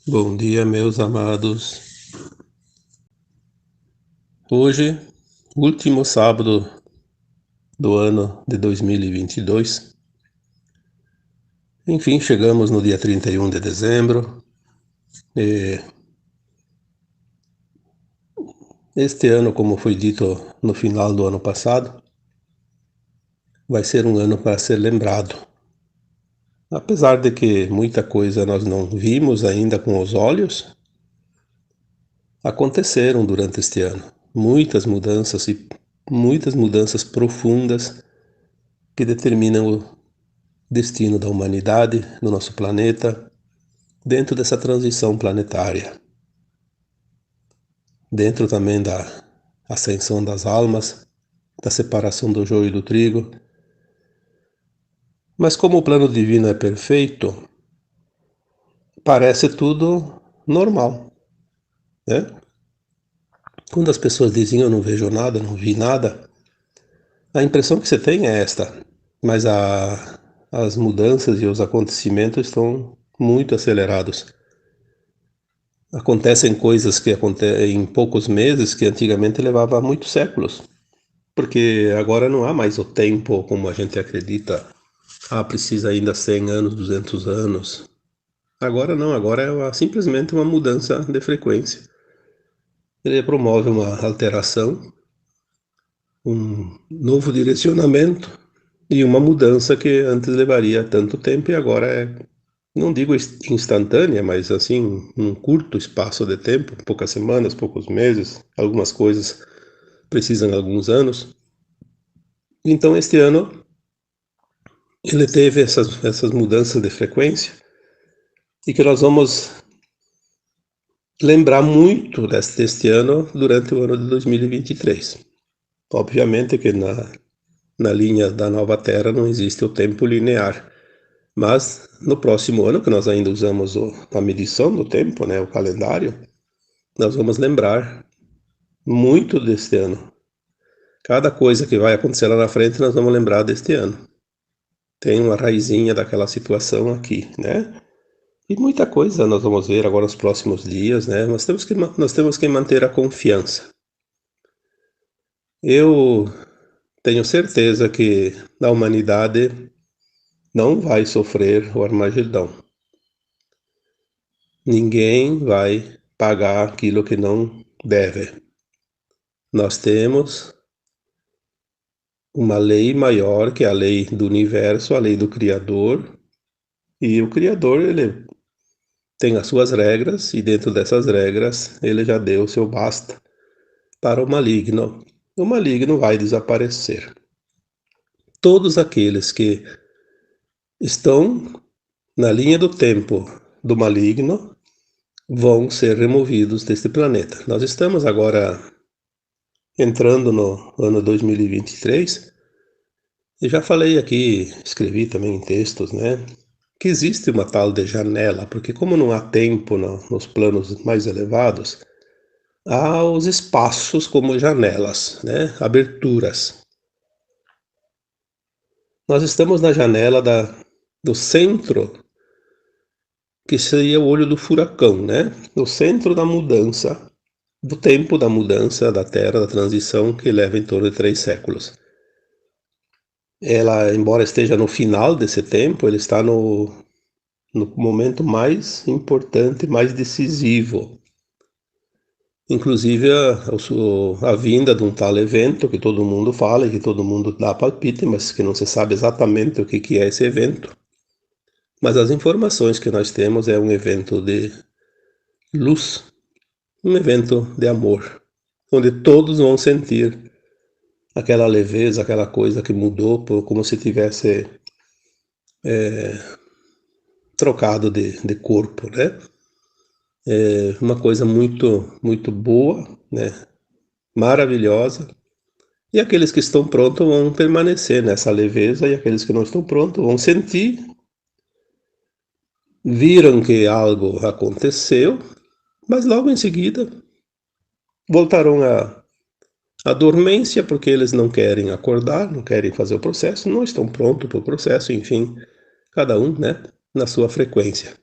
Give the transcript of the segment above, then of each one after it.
Bom dia, meus amados. Hoje, último sábado do ano de 2022. Enfim, chegamos no dia 31 de dezembro. E este ano, como foi dito no final do ano passado, vai ser um ano para ser lembrado. Apesar de que muita coisa nós não vimos ainda com os olhos, aconteceram durante este ano. Muitas mudanças profundas que determinam o destino da humanidade no nosso planeta, dentro dessa transição planetária, dentro também da ascensão das almas, da separação do joio e do trigo. Mas como o plano divino é perfeito, parece tudo normal, né? Quando as pessoas dizem eu não vejo nada, não vi nada, a impressão que você tem é esta, mas as mudanças e os acontecimentos estão muito acelerados. Acontecem coisas que acontecem em poucos meses que antigamente levava muitos séculos. Porque agora não há mais o tempo como a gente acredita. Ah, precisa ainda 100 anos, 200 anos. Agora não, agora simplesmente uma mudança de frequência. Ele promove uma alteração, um novo direcionamento e uma mudança que antes levaria tanto tempo e agora não digo instantânea, mas assim, um curto espaço de tempo, poucas semanas, poucos meses, algumas coisas precisam de alguns anos. Então este ano ele teve essas mudanças de frequência e que nós vamos lembrar muito deste ano durante o ano de 2023. Obviamente que na linha da nova Terra não existe o tempo linear, mas no próximo ano, que nós ainda usamos a medição do tempo, né, o calendário, nós vamos lembrar muito deste ano. Cada coisa que vai acontecer lá na frente, nós vamos lembrar deste ano. Tem uma raizinha daquela situação aqui, né? E muita coisa nós vamos ver agora nos próximos dias, né? Nós temos que manter a confiança. Eu tenho certeza que a humanidade não vai sofrer o Armagedão. Ninguém vai pagar aquilo que não deve. Nós temos uma lei maior que a lei do universo, a lei do Criador, e o Criador, ele tem as suas regras, e dentro dessas regras, ele já deu o seu basta para o maligno. O maligno vai desaparecer. Todos aqueles que estão na linha do tempo do maligno vão ser removidos deste planeta. Nós estamos agora entrando no ano 2023 e já falei aqui, escrevi também em textos, né, que existe uma tal de janela, porque como não há tempo nos planos mais elevados, há os espaços como janelas, né, aberturas. Nós estamos na janela do centro, que seria o olho do furacão, né? No centro da mudança, do tempo da mudança da Terra, da transição, que leva em torno de 3 séculos. Ela, embora esteja no final desse tempo, ele está no momento mais importante, mais decisivo. Inclusive a vinda de um tal evento que todo mundo fala e que todo mundo dá palpite, mas que não se sabe exatamente o que é esse evento. Mas as informações que nós temos é um evento de luz, um evento de amor, onde todos vão sentir aquela leveza, aquela coisa que mudou, como se tivesse trocado de corpo, né? É uma coisa muito, muito boa, né? Maravilhosa. E aqueles que estão prontos vão permanecer nessa leveza, e aqueles que não estão prontos vão sentir, viram que algo aconteceu, mas logo em seguida voltarão à dormência, porque eles não querem acordar, não querem fazer o processo, não estão prontos para o processo, enfim, cada um, né, na sua frequência.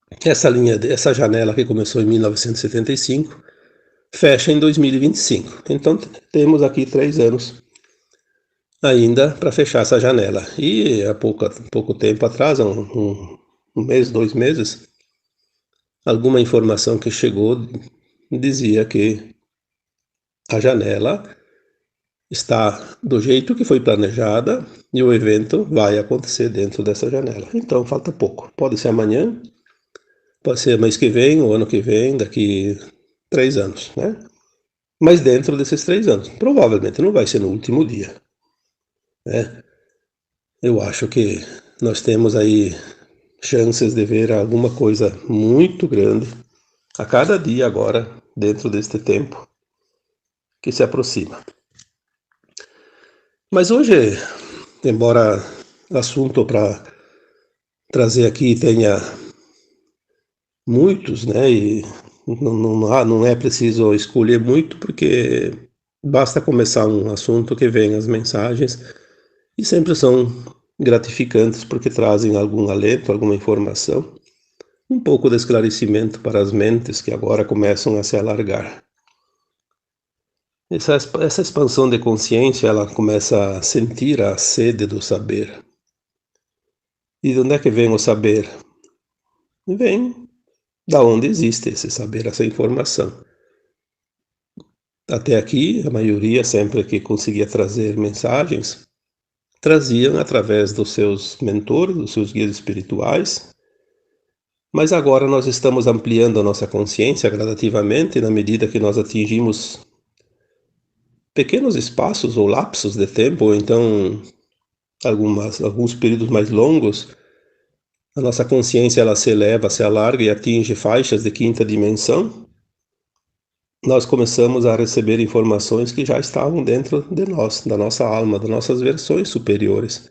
essa janela que começou em 1975, fecha em 2025. Então temos aqui 3 anos ainda para fechar essa janela. E há pouco tempo atrás, um mês, 2 meses, alguma informação que chegou dizia que a janela está do jeito que foi planejada e o evento vai acontecer dentro dessa janela. Então falta pouco. Pode ser amanhã, pode ser mês que vem, ou ano que vem, daqui 3 anos, né? Mas dentro desses 3 anos. Provavelmente não vai ser no último dia, né? Eu acho que nós temos aí chances de ver alguma coisa muito grande a cada dia agora, dentro deste tempo que se aproxima. Mas hoje, embora o assunto para trazer aqui tenha muitos, né, e não é preciso escolher muito, porque basta começar um assunto que vem as mensagens e sempre são gratificantes porque trazem algum alento, alguma informação, um pouco de esclarecimento para as mentes que agora começam a se alargar. Essa expansão de consciência, ela começa a sentir a sede do saber. E de onde é que vem o saber? Vem da onde existe esse saber, essa informação. Até aqui, a maioria, sempre que conseguia trazer mensagens, traziam através dos seus mentores, dos seus guias espirituais, mas agora nós estamos ampliando a nossa consciência gradativamente na medida que nós atingimos pequenos espaços ou lapsos de tempo, ou então alguns períodos mais longos. A nossa consciência ela se eleva, se alarga e atinge faixas de quinta dimensão. Nós começamos a receber informações que já estavam dentro de nós, da nossa alma, das nossas versões superiores,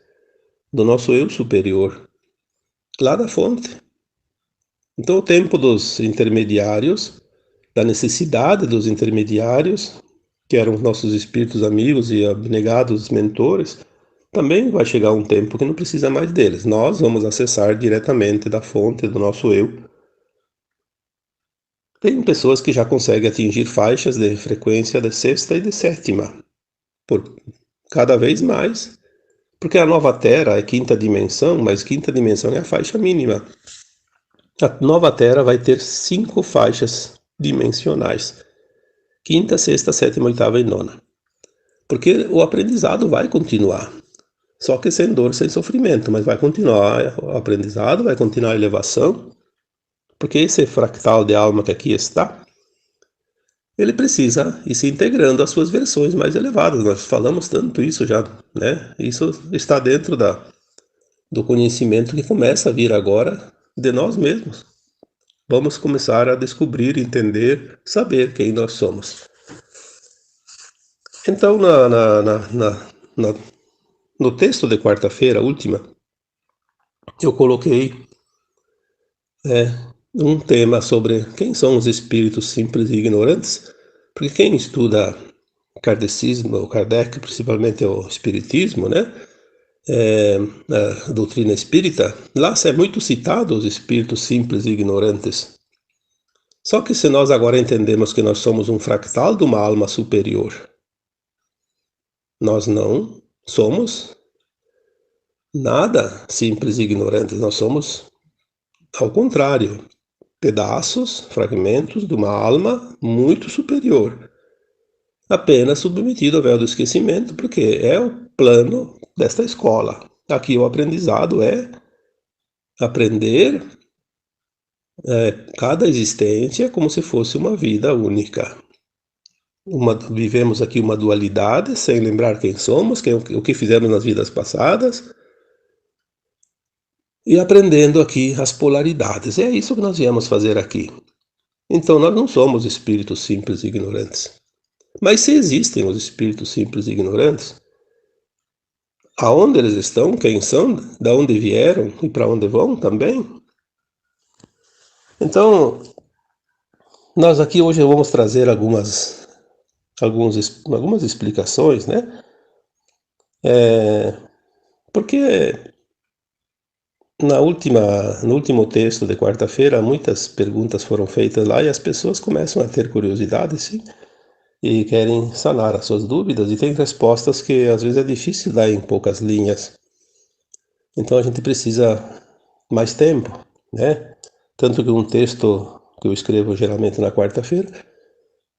do nosso eu superior, lá da fonte. Então, o tempo dos intermediários, da necessidade dos intermediários, que eram nossos espíritos amigos e abnegados mentores, também vai chegar um tempo que não precisa mais deles. Nós vamos acessar diretamente da fonte do nosso eu. Tem pessoas que já conseguem atingir faixas de frequência de sexta e de sétima, por cada vez mais, porque a nova Terra é quinta dimensão, mas quinta dimensão é a faixa mínima. A nova Terra vai ter 5 faixas dimensionais: quinta, sexta, sétima, oitava e nona. Porque o aprendizado vai continuar, só que sem dor, sem sofrimento, mas vai continuar o aprendizado, vai continuar a elevação, porque esse fractal de alma que aqui está, ele precisa ir se integrando às suas versões mais elevadas. Nós falamos tanto isso já, né? Isso está dentro do conhecimento que começa a vir agora de nós mesmos. Vamos começar a descobrir, entender, saber quem nós somos. Então, no texto de quarta-feira, última, eu coloquei um tema sobre quem são os espíritos simples e ignorantes, porque quem estuda kardecismo, o Kardec, principalmente o espiritismo, né? A doutrina espírita, lá é muito citado os espíritos simples e ignorantes. Só que se nós agora entendemos que nós somos um fractal de uma alma superior, nós não somos nada simples e ignorantes, nós somos, ao contrário, pedaços, fragmentos de uma alma muito superior, apenas submetido ao véu do esquecimento, porque é o plano desta escola. Aqui o aprendizado é aprender cada existência como se fosse uma vida única. Vivemos aqui uma dualidade, sem lembrar quem somos, o que fizemos nas vidas passadas, e aprendendo aqui as polaridades. É isso que nós viemos fazer aqui. Então, nós não somos espíritos simples e ignorantes. Mas se existem os espíritos simples e ignorantes, aonde eles estão, quem são, de onde vieram e para onde vão também. Então, nós aqui hoje vamos trazer algumas explicações, né? Porque No último texto de quarta-feira, muitas perguntas foram feitas lá e as pessoas começam a ter curiosidade, sim, e querem sanar as suas dúvidas, e tem respostas que às vezes é difícil dar em poucas linhas. Então a gente precisa mais tempo, né? Tanto que um texto que eu escrevo geralmente na quarta-feira,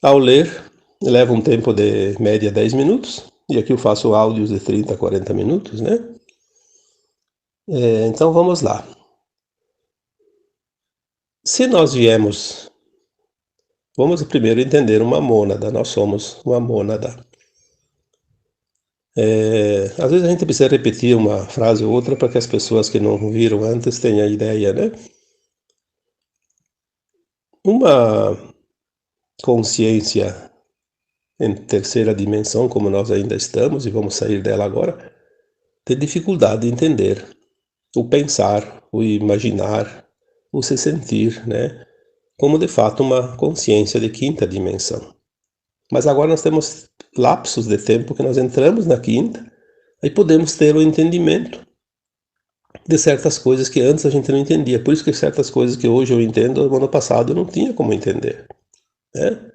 ao ler, leva um tempo de média 10 minutos, e aqui eu faço áudios de 30 a 40 minutos, né? Então vamos lá. Se nós viemos, vamos primeiro entender uma mônada, nós somos uma mônada. Às vezes a gente precisa repetir uma frase ou outra para que as pessoas que não viram antes tenham a ideia, né? Uma consciência em terceira dimensão, como nós ainda estamos e vamos sair dela agora, tem dificuldade de entender o pensar, o imaginar, o se sentir, né? Como de fato uma consciência de quinta dimensão. Mas agora nós temos lapsos de tempo que nós entramos na quinta e podemos ter o entendimento de certas coisas que antes a gente não entendia. Por isso que certas coisas que hoje eu entendo, no ano passado eu não tinha como entender, né?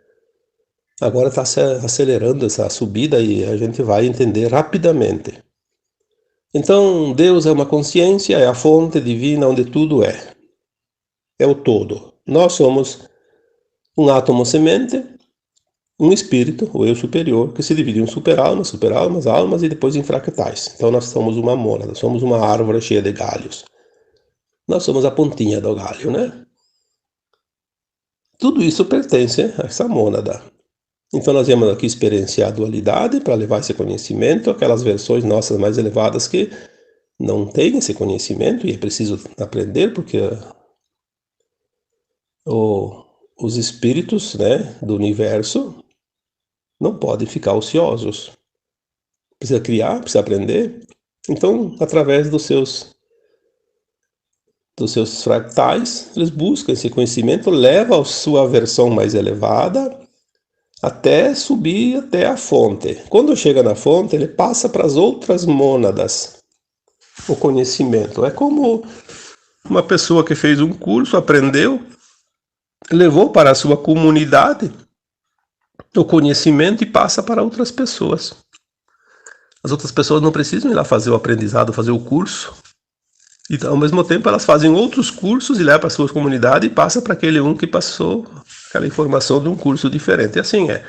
Agora está se acelerando essa subida e a gente vai entender rapidamente. Então, Deus é uma consciência, é a fonte divina onde tudo é. É o todo. Nós somos um átomo semente, um espírito, o eu superior, que se divide em superalmas, superalmas, almas e depois em fractais. Então nós somos uma mônada, somos uma árvore cheia de galhos. Nós somos a pontinha do galho, né? Tudo isso pertence a essa mônada. Então nós viemos aqui experienciar a dualidade para levar esse conhecimento, aquelas versões nossas mais elevadas que não têm esse conhecimento e é preciso aprender porque os espíritos, né, do universo não podem ficar ociosos. Precisa criar, precisa aprender. Então, através dos seus fractais, eles buscam esse conhecimento, leva a sua versão mais elevada até subir até a fonte. Quando chega na fonte, ele passa para as outras mônadas o conhecimento. É como uma pessoa que fez um curso, aprendeu, levou para a sua comunidade o conhecimento e passa para outras pessoas. As outras pessoas não precisam ir lá fazer o aprendizado, fazer o curso. E ao mesmo tempo elas fazem outros cursos e levam para a sua comunidade e passa para aquele um que passou aquela informação de um curso diferente. E assim é.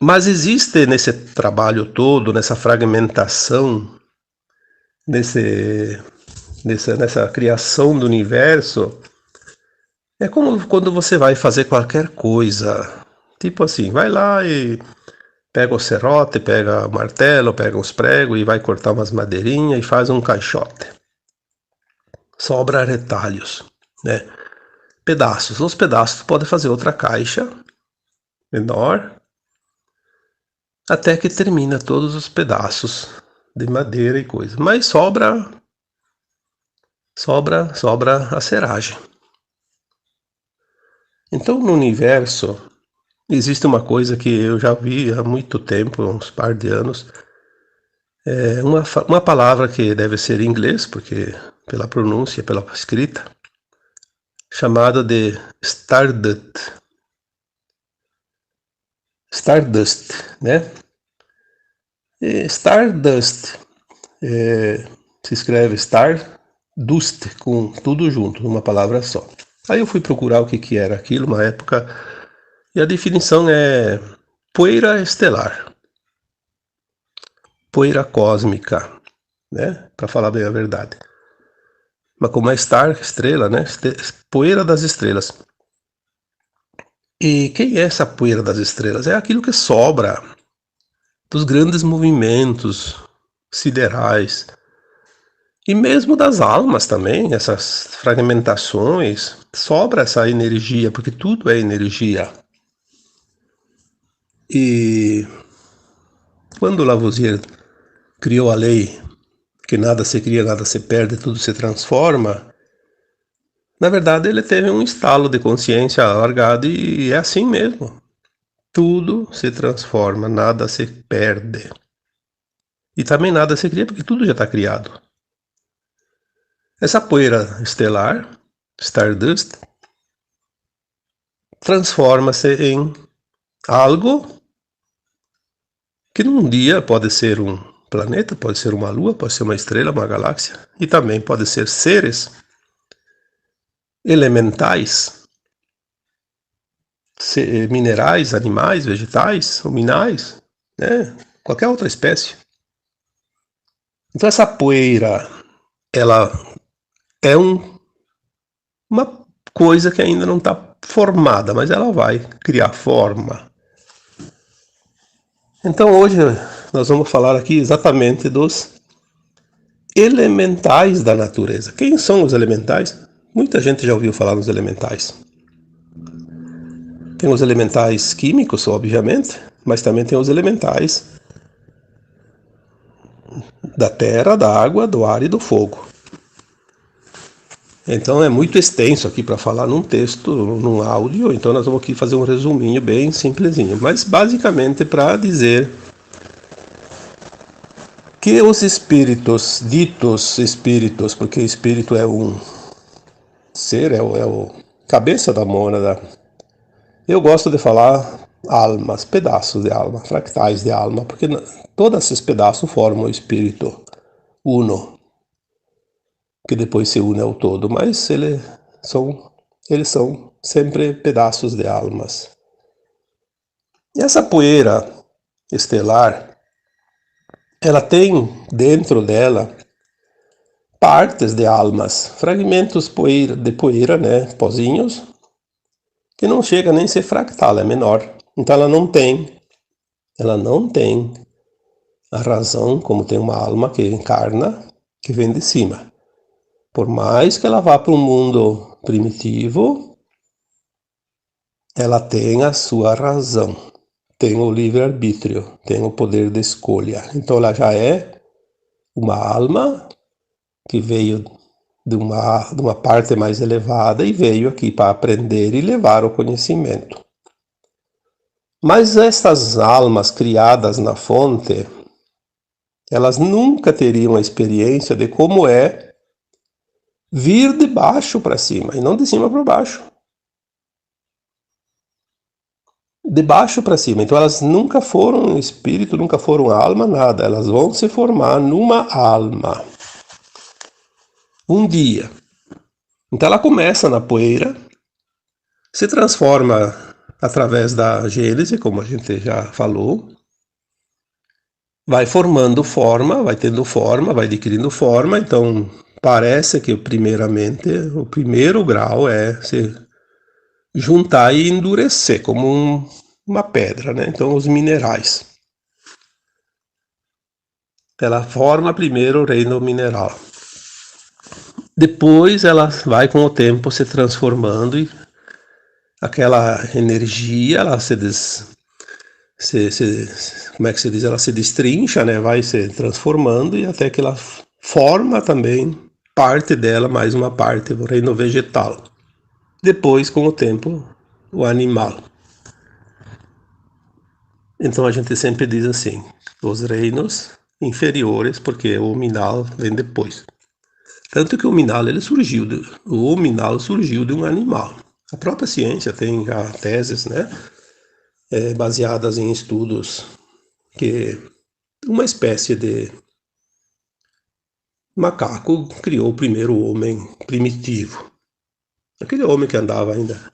Mas existe nesse trabalho todo, nessa fragmentação, nessa criação do universo, é como quando você vai fazer qualquer coisa. Tipo assim, vai lá e pega o serrote, pega o martelo, pega os pregos e vai cortar umas madeirinhas e faz um caixote. Sobra retalhos, né? Pedaços. Os pedaços podem fazer outra caixa menor até que termina todos os pedaços de madeira e coisa. Mas sobra a seragem. Então no universo existe uma coisa que eu já vi há muito tempo, uns par de anos. É uma palavra que deve ser em inglês, porque pela pronúncia, pela escrita, chamada de Stardust. Stardust, né? E Stardust se escreve Stardust, com tudo junto, numa palavra só. Aí eu fui procurar o que era aquilo, uma época, e a definição é poeira estelar, poeira cósmica, né? Para falar bem a verdade. Mas como é star, estrela, né? Poeira das estrelas. E quem é essa poeira das estrelas? É aquilo que sobra dos grandes movimentos siderais e mesmo das almas também, essas fragmentações, sobra essa energia, porque tudo é energia. E quando Lavoisier criou a lei que nada se cria, nada se perde, tudo se transforma, na verdade ele teve um estalo de consciência alargado e é assim mesmo. Tudo se transforma, nada se perde. E também nada se cria porque tudo já está criado. Essa poeira estelar, Stardust, transforma-se em algo que num dia pode ser um planeta, pode ser uma lua, pode ser uma estrela, uma galáxia, e também pode ser seres elementais, minerais, animais, vegetais, luminais, né? Qualquer outra espécie. Então essa poeira, ela é uma coisa que ainda não está formada, mas ela vai criar forma. Então hoje nós vamos falar aqui exatamente dos elementais da natureza. Quem são os elementais? Muita gente já ouviu falar nos elementais. Tem os elementais químicos, obviamente, mas também tem os elementais da terra, da água, do ar e do fogo. Então é muito extenso aqui para falar num texto, num áudio, então nós vamos aqui fazer um resuminho bem simplesinho, mas basicamente para dizer que os espíritos, ditos espíritos, porque espírito é um ser, é o cabeça da mônada. Eu gosto de falar almas, pedaços de alma, fractais de alma, porque todos esses pedaços formam o espírito uno, que depois se une ao todo, mas eles são sempre pedaços de almas. E essa poeira estelar, ela tem dentro dela partes de almas, fragmentos de poeira, né, pozinhos, que não chega nem a ser fractal, é menor. Então ela não tem a razão como tem uma alma que encarna, que vem de cima. Por mais que ela vá para um mundo primitivo, ela tem a sua razão, tem o livre-arbítrio, tem o poder de escolha. Então ela já é uma alma que veio de uma parte mais elevada e veio aqui para aprender e levar o conhecimento. Mas estas almas criadas na fonte, elas nunca teriam a experiência de como é vir de baixo para cima, e não de cima para baixo. De baixo para cima. Então elas nunca foram espírito, nunca foram alma, nada. Elas vão se formar numa alma. Um dia. Então ela começa na poeira, se transforma através da gênese, como a gente já falou, vai formando forma, vai tendo forma, vai adquirindo forma. Então parece que primeiramente o primeiro grau é se juntar e endurecer como uma pedra, né? Então os minerais. Ela forma primeiro o reino mineral. Depois ela vai com o tempo se transformando e aquela energia, ela como é que se diz? Ela se destrincha, né? Vai se transformando e até que ela forma também parte dela, mais uma parte, o reino vegetal. Depois, com o tempo, o animal. Então a gente sempre diz assim, os reinos inferiores, porque o hominal vem depois. Tanto que o hominal surgiu de um animal. A própria ciência tem já teses, né, baseadas em estudos que uma espécie de macaco criou o primeiro homem primitivo. Aquele homem que andava ainda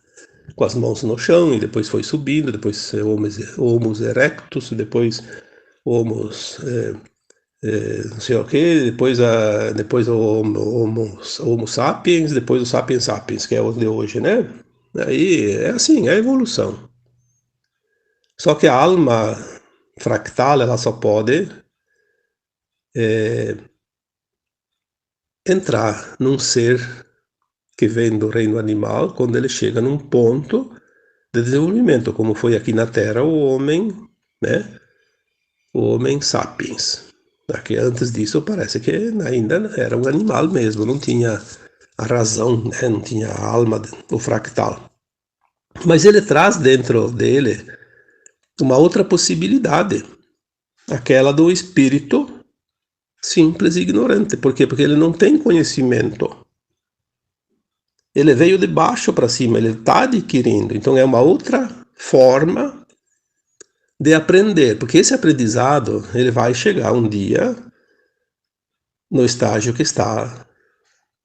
com as mãos no chão e depois foi subindo, depois Homo erectus, depois não sei o que, depois o Homo sapiens, depois o Sapiens sapiens, que é o de hoje, né? Aí é assim, é a evolução. Só que a alma fractal, ela só pode entrar num ser que vem do reino animal quando ele chega num ponto de desenvolvimento, como foi aqui na Terra o homem, né? O Homem sapiens. Aqui, antes disso, parece que ainda era um animal mesmo, não tinha a razão, né? Não tinha a alma, o fractal. Mas ele traz dentro dele uma outra possibilidade, aquela do espírito simples e ignorante. Por quê? Porque ele não tem conhecimento. Ele veio de baixo para cima, ele está adquirindo. Então é uma outra forma de aprender, porque esse aprendizado ele vai chegar um dia no estágio que está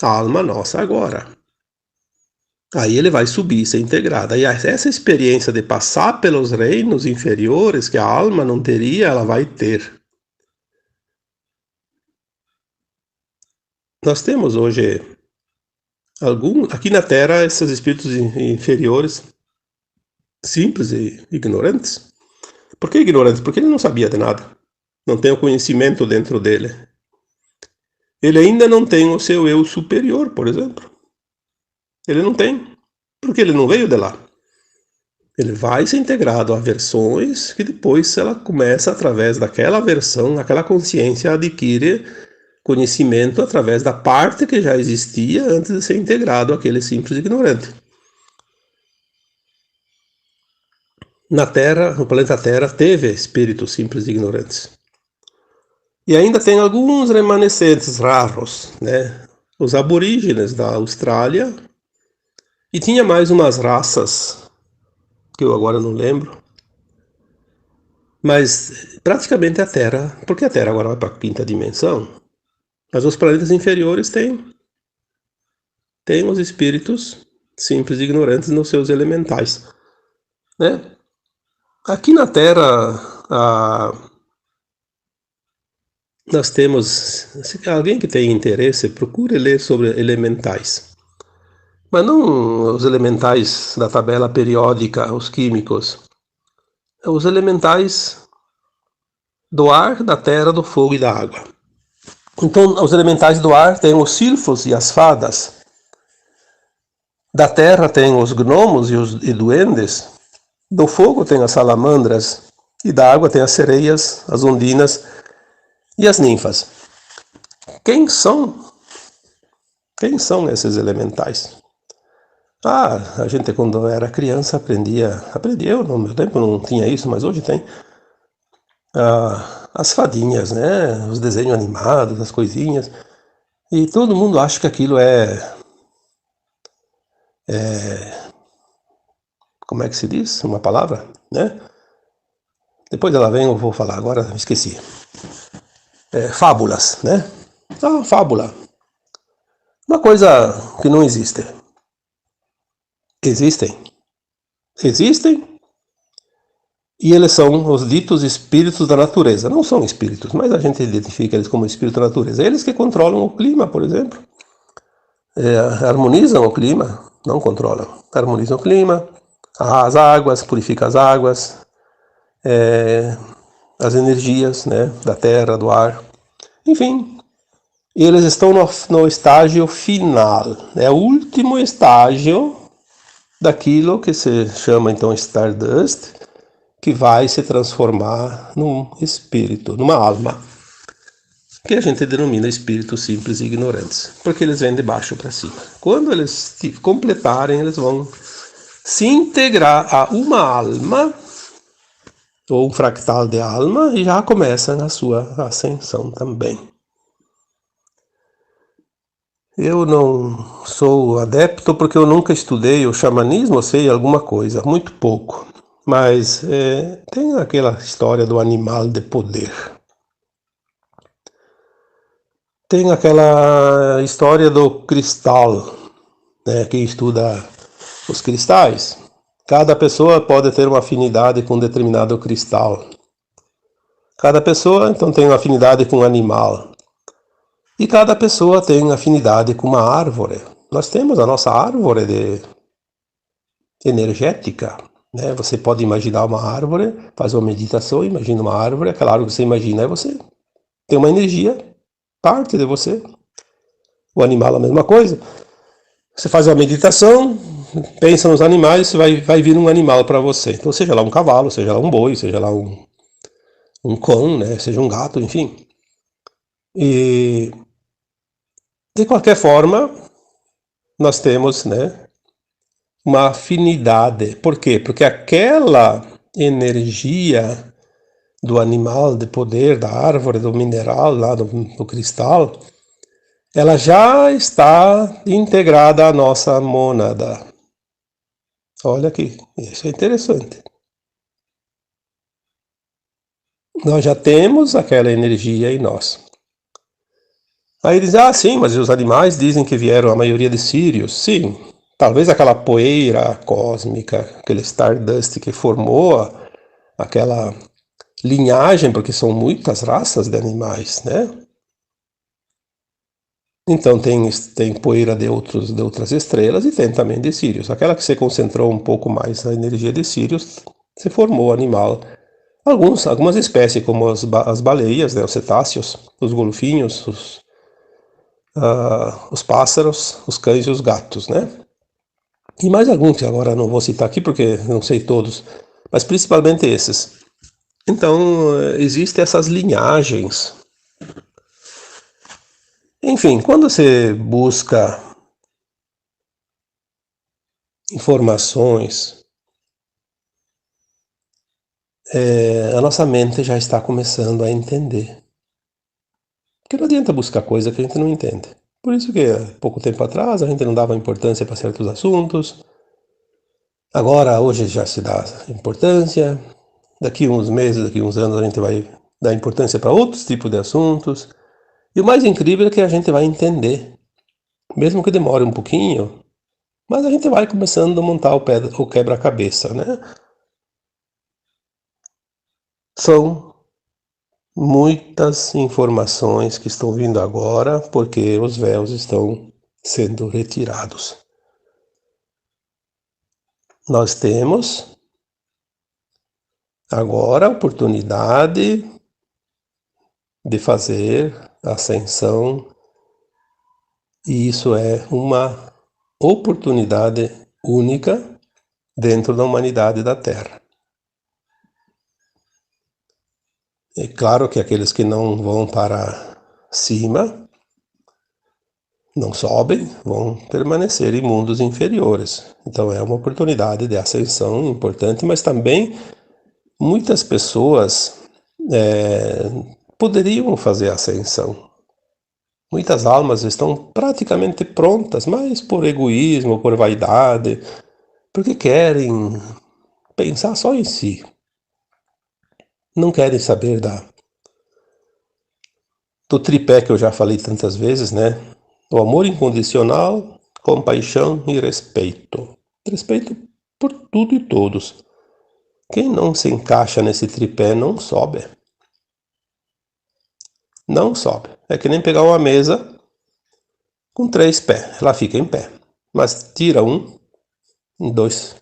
a alma nossa agora. Aí ele vai subir, ser integrado. Aí essa experiência de passar pelos reinos inferiores que a alma não teria, ela vai ter. Nós temos hoje aqui na Terra esses espíritos inferiores, simples e ignorantes. Por que ignorantes? Porque ele não sabia de nada. Não tem o conhecimento dentro dele. Ele ainda não tem o seu eu superior, por exemplo. Ele não tem, porque ele não veio de lá. Ele vai ser integrado a versões que depois ela começa, através daquela versão, aquela consciência adquire conhecimento através da parte que já existia antes de ser integrado àquele simples ignorante. Na Terra, no planeta Terra, teve espíritos simples e ignorantes. E ainda tem alguns remanescentes raros, né? Os aborígenes da Austrália. E tinha mais umas raças, que eu agora não lembro. Mas praticamente a Terra, porque a Terra agora vai para a quinta dimensão, mas os planetas inferiores têm os espíritos simples e ignorantes nos seus elementais, né? Aqui na Terra, nós temos, se alguém que tem interesse, procure ler sobre elementais. Mas não os elementais da tabela periódica, os químicos. Os elementais do ar, da terra, do fogo e da água. Então, os elementais do ar têm os silfos e as fadas. Da terra tem os gnomos e duendes. Do fogo tem as salamandras. E da água tem as sereias, as ondinas e as ninfas. Quem são esses elementais? A gente quando era criança aprendia, no meu tempo não tinha isso, mas hoje tem, as fadinhas, né? Os desenhos animados, as coisinhas, e todo mundo acha que aquilo como é que se diz? Uma palavra, né? Depois ela vem, eu vou falar, agora esqueci. Fábulas, né? Fábula. Uma coisa que não existe. Existem, e eles são os ditos espíritos da natureza. Não são espíritos, mas a gente identifica eles como espírito da natureza. Eles que controlam o clima, por exemplo. Harmonizam o clima, não controlam. Harmonizam o clima, as águas, purificam as águas, as energias, né, da terra, do ar. Enfim, eles estão no estágio final. É o último estágio daquilo que se chama então Stardust, que vai se transformar num espírito, numa alma, que a gente denomina espíritos simples e ignorantes, porque eles vêm de baixo para cima. Quando eles completarem, eles vão se integrar a uma alma, ou um fractal de alma, e já começa a sua ascensão também. Eu não sou adepto porque eu nunca estudei o xamanismo, eu sei alguma coisa, muito pouco. Mas tem aquela história do animal de poder. Tem aquela história do cristal, né? Quem estuda os cristais, cada pessoa pode ter uma afinidade com um determinado cristal. Cada pessoa, então, tem uma afinidade com um animal. E cada pessoa tem afinidade com uma árvore. Nós temos a nossa árvore energética, né? Você pode imaginar uma árvore, faz uma meditação, imagina uma árvore, aquela árvore que você imagina é você. Tem uma energia, parte de você. O animal é a mesma coisa. Você faz uma meditação, pensa nos animais, vai vir um animal para você. Então, seja lá um cavalo, seja lá um boi, seja lá um cão, né? Seja um gato, enfim. E, de qualquer forma, nós temos, né, uma afinidade. Por quê? Porque aquela energia do animal, de poder, da árvore, do mineral, lá do cristal, ela já está integrada à nossa mônada. Olha aqui, isso é interessante. Nós já temos aquela energia em nós. Aí diz, sim, mas os animais dizem que vieram a maioria de Sírios. Sim, talvez aquela poeira cósmica, aquele Stardust que formou aquela linhagem, porque são muitas raças de animais, né? Então tem poeira de outras estrelas e tem também de Sírios. Aquela que se concentrou um pouco mais na energia de Sírios, se formou animal. Algumas espécies, como as baleias, né, os cetáceos, os golfinhos, os pássaros, os cães e os gatos, né? E mais alguns que agora não vou citar aqui porque não sei todos, mas principalmente esses. Então, existem essas linhagens. Enfim, quando você busca informações, a nossa mente já está começando a entender. Porque não adianta buscar coisa que a gente não entende. Por isso que há pouco tempo atrás a gente não dava importância para certos assuntos. Agora, hoje já se dá importância. Daqui uns meses, daqui uns anos a gente vai dar importância para outros tipos de assuntos. E o mais incrível é que a gente vai entender. Mesmo que demore um pouquinho, mas a gente vai começando a montar o quebra-cabeça, né? São muitas informações que estão vindo agora porque os véus estão sendo retirados. Nós temos agora a oportunidade de fazer a ascensão, e isso é uma oportunidade única dentro da humanidade da Terra. É claro que aqueles que não vão para cima, não sobem, vão permanecer em mundos inferiores. Então é uma oportunidade de ascensão importante, mas também muitas pessoas poderiam fazer a ascensão. Muitas almas estão praticamente prontas, mas por egoísmo, por vaidade, porque querem pensar só em si. Não querem saber do tripé que eu já falei tantas vezes, né? O amor incondicional, compaixão e respeito. Respeito por tudo e todos. Quem não se encaixa nesse tripé não sobe. Não sobe. É que nem pegar uma mesa com 3 pés. Ela fica em pé. Mas tira em dois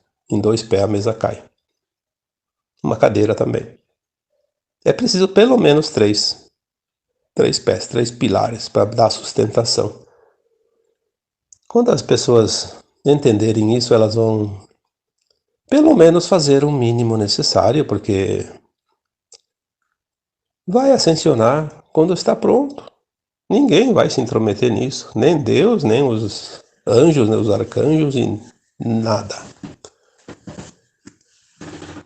pés a mesa cai. Uma cadeira também. É preciso pelo menos 3 pés, 3 pilares para dar sustentação. Quando as pessoas entenderem isso, elas vão pelo menos fazer o mínimo necessário, porque vai ascensionar quando está pronto. Ninguém vai se intrometer nisso, nem Deus, nem os anjos, nem os arcanjos, e nada.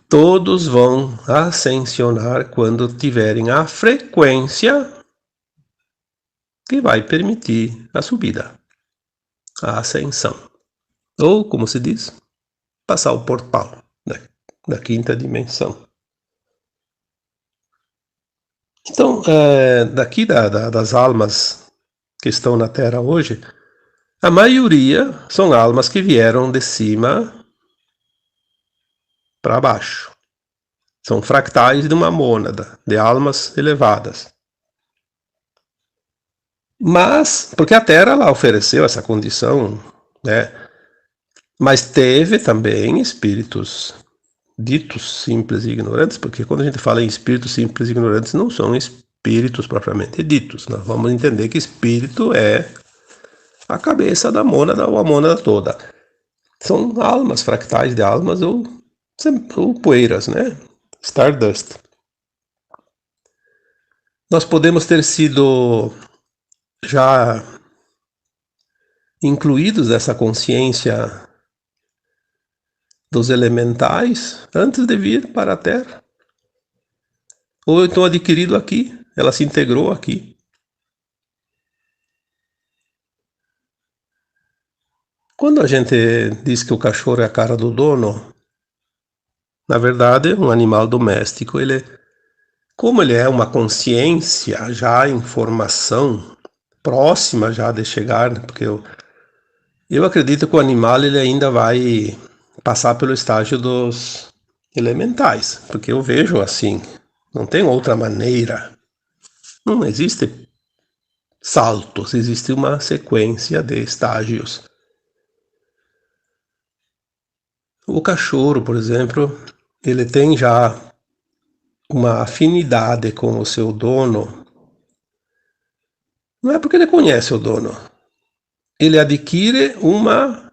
Todos vão ascensionar quando tiverem a frequência que vai permitir a subida, a ascensão. Ou, como se diz, passar o portal da quinta dimensão. Então, daqui das almas que estão na Terra hoje, a maioria são almas que vieram de cima para baixo. São fractais de uma mônada, de almas elevadas. Mas, porque a Terra ela ofereceu essa condição, né? Mas teve também espíritos ditos simples e ignorantes, porque quando a gente fala em espíritos simples e ignorantes, não são espíritos propriamente ditos. Nós vamos entender que espírito é a cabeça da mônada ou a mônada toda. São almas, fractais de almas ou poeiras, né? Stardust. Nós podemos ter sido já incluídos nessa consciência dos elementais antes de vir para a Terra. ou então adquirido aqui, ela se integrou aqui. Quando a gente diz que o cachorro é a cara do dono, na verdade, um animal doméstico, como ele é uma consciência já em formação, próxima já de chegar, né? Porque eu acredito que o animal ele ainda vai passar pelo estágio dos elementais, porque eu vejo assim, não tem outra maneira. Não existe saltos, existe uma sequência de estágios. O cachorro, por exemplo, ele tem já uma afinidade com o seu dono. Não é porque ele conhece o dono, ele adquire uma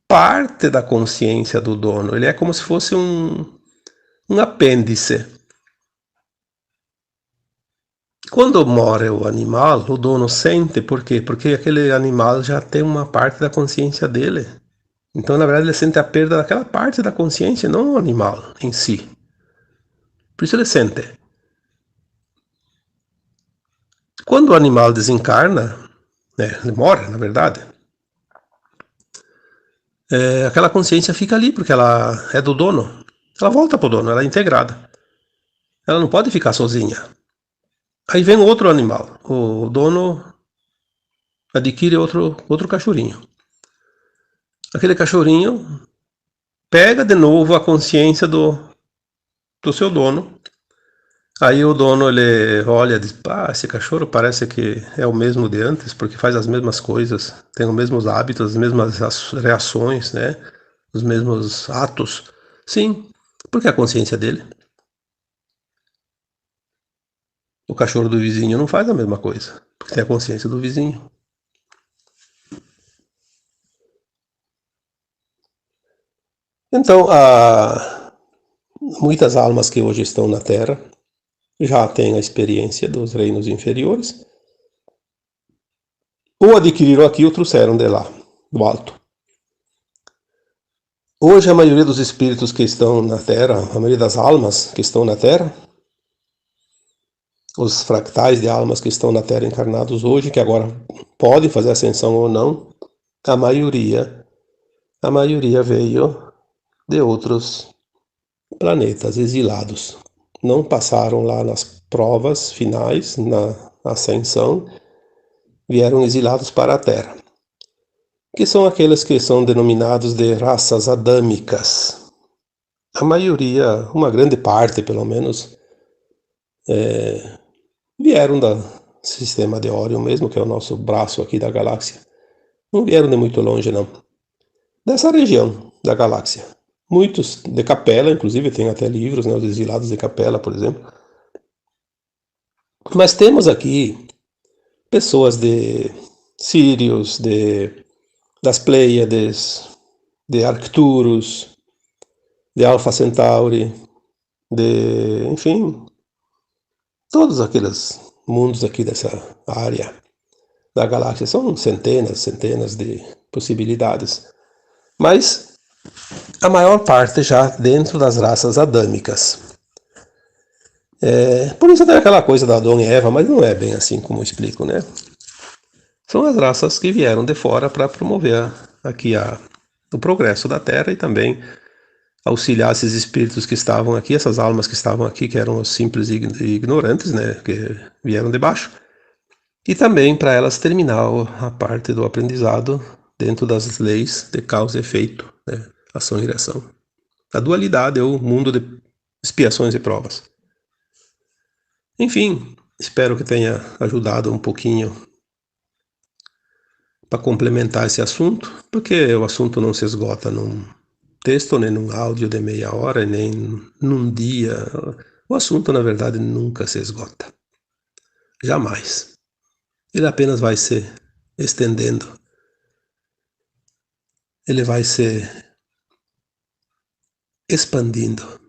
parte da consciência do dono. Ele é como se fosse um apêndice. Quando morre o animal, o dono sente, por quê? Porque aquele animal já tem uma parte da consciência dele. Então, na verdade, ele sente a perda daquela parte da consciência, não o animal em si. Por isso ele sente. Quando o animal desencarna, né, ele morre, na verdade, aquela consciência fica ali, porque ela é do dono. Ela volta para o dono, ela é integrada. Ela não pode ficar sozinha. Aí vem outro animal. O dono adquire outro cachorrinho. Aquele cachorrinho pega de novo a consciência do seu dono. Aí o dono ele olha e diz: "Ah, esse cachorro parece que é o mesmo de antes, porque faz as mesmas coisas, tem os mesmos hábitos, as mesmas reações, né? Os mesmos atos." Sim, porque é a consciência dele. O cachorro do vizinho não faz a mesma coisa, porque tem a consciência do vizinho. Então, muitas almas que hoje estão na Terra já têm a experiência dos reinos inferiores, ou adquiriram aqui ou trouxeram de lá, do alto. Hoje a maioria dos espíritos que estão na Terra, a maioria das almas que estão na Terra, os fractais de almas que estão na Terra encarnados hoje, que agora podem fazer ascensão ou não, a maioria veio de outros planetas exilados. Não passaram lá nas provas finais, na ascensão, vieram exilados para a Terra, que são aqueles que são denominados de raças adâmicas. A maioria, uma grande parte pelo menos, vieram do sistema de Órion mesmo, que é o nosso braço aqui da galáxia. Não vieram de muito longe, não. Dessa região da galáxia. Muitos de Capela, inclusive, tem até livros, né, os exilados de Capela, por exemplo. Mas temos aqui pessoas de Sírios, das Pleiades, de Arcturus, de Alpha Centauri, enfim, todos aqueles mundos aqui dessa área da galáxia. São centenas, centenas de possibilidades. Mas a maior parte já dentro das raças adâmicas. Por isso tem aquela coisa da Adão e Eva, mas não é bem assim como eu explico, né? São as raças que vieram de fora para promover aqui o progresso da Terra e também auxiliar esses espíritos que estavam aqui, essas almas que estavam aqui, que eram os simples e ignorantes, né, que vieram de baixo, e também para elas terminar a parte do aprendizado dentro das leis de causa e efeito, né, ação e reação. A dualidade é o mundo de expiações e provas. Enfim, espero que tenha ajudado um pouquinho para complementar esse assunto, porque o assunto não se esgota num texto, nem num áudio de meia hora, nem num dia. O assunto, na verdade, nunca se esgota. Jamais. Ele apenas vai se estendendo. Ele vai se expandindo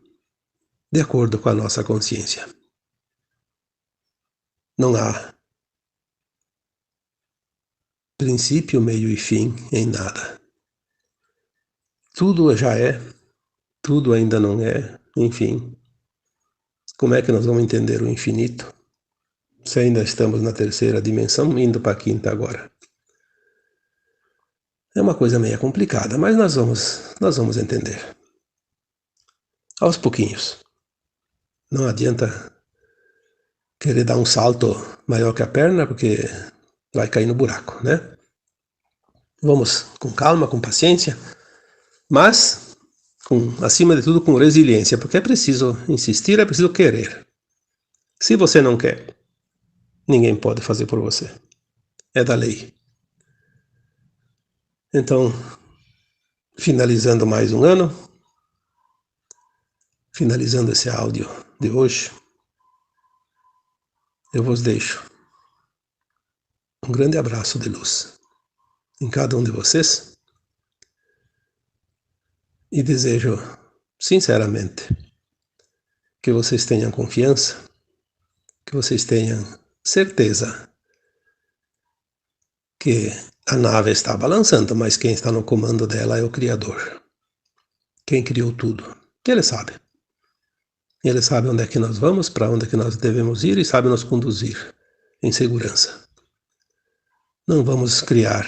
de acordo com a nossa consciência. Não há princípio, meio e fim em nada. Tudo já é, tudo ainda não é, enfim. Como é que nós vamos entender o infinito se ainda estamos na terceira dimensão, indo para a quinta agora? É uma coisa meio complicada, mas nós vamos entender. Aos pouquinhos. Não adianta querer dar um salto maior que a perna, porque vai cair no buraco, né? Vamos com calma, com paciência, mas, acima de tudo, com resiliência, porque é preciso insistir, é preciso querer. Se você não quer, ninguém pode fazer por você. É da lei. Então, finalizando mais um ano, finalizando esse áudio de hoje, eu vos deixo um grande abraço de luz em cada um de vocês e desejo, sinceramente, que vocês tenham confiança, que vocês tenham certeza que a nave está balançando, mas quem está no comando dela é o Criador. Quem criou tudo. Ele sabe. Ele sabe onde é que nós vamos, para onde é que nós devemos ir e sabe nos conduzir em segurança. Não vamos criar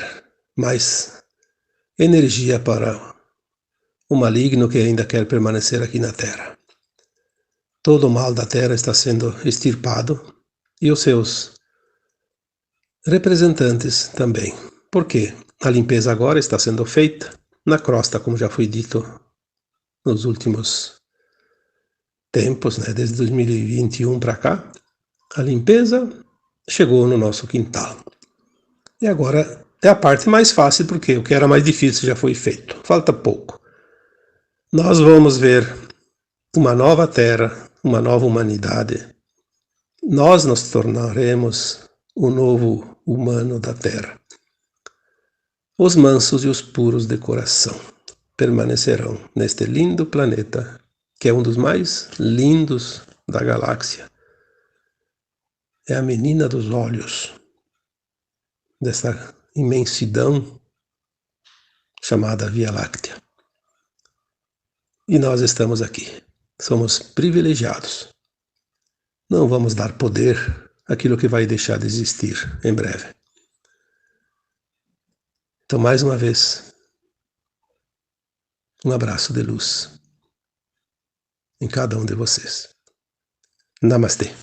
mais energia para o maligno que ainda quer permanecer aqui na Terra. Todo o mal da Terra está sendo extirpado e os seus representantes também. Por quê? A limpeza agora está sendo feita na crosta, como já foi dito nos últimos tempos, né? Desde 2021 para cá. A limpeza chegou no nosso quintal. E agora é a parte mais fácil, porque o que era mais difícil já foi feito. Falta pouco. Nós vamos ver uma nova terra, uma nova humanidade. Nós nos tornaremos o novo humano da terra. Os mansos e os puros de coração permanecerão neste lindo planeta, que é um dos mais lindos da galáxia. É a menina dos olhos dessa imensidão chamada Via Láctea. E nós estamos aqui. Somos privilegiados. Não vamos dar poder àquilo que vai deixar de existir em breve. Então, mais uma vez, um abraço de luz em cada um de vocês. Namastê.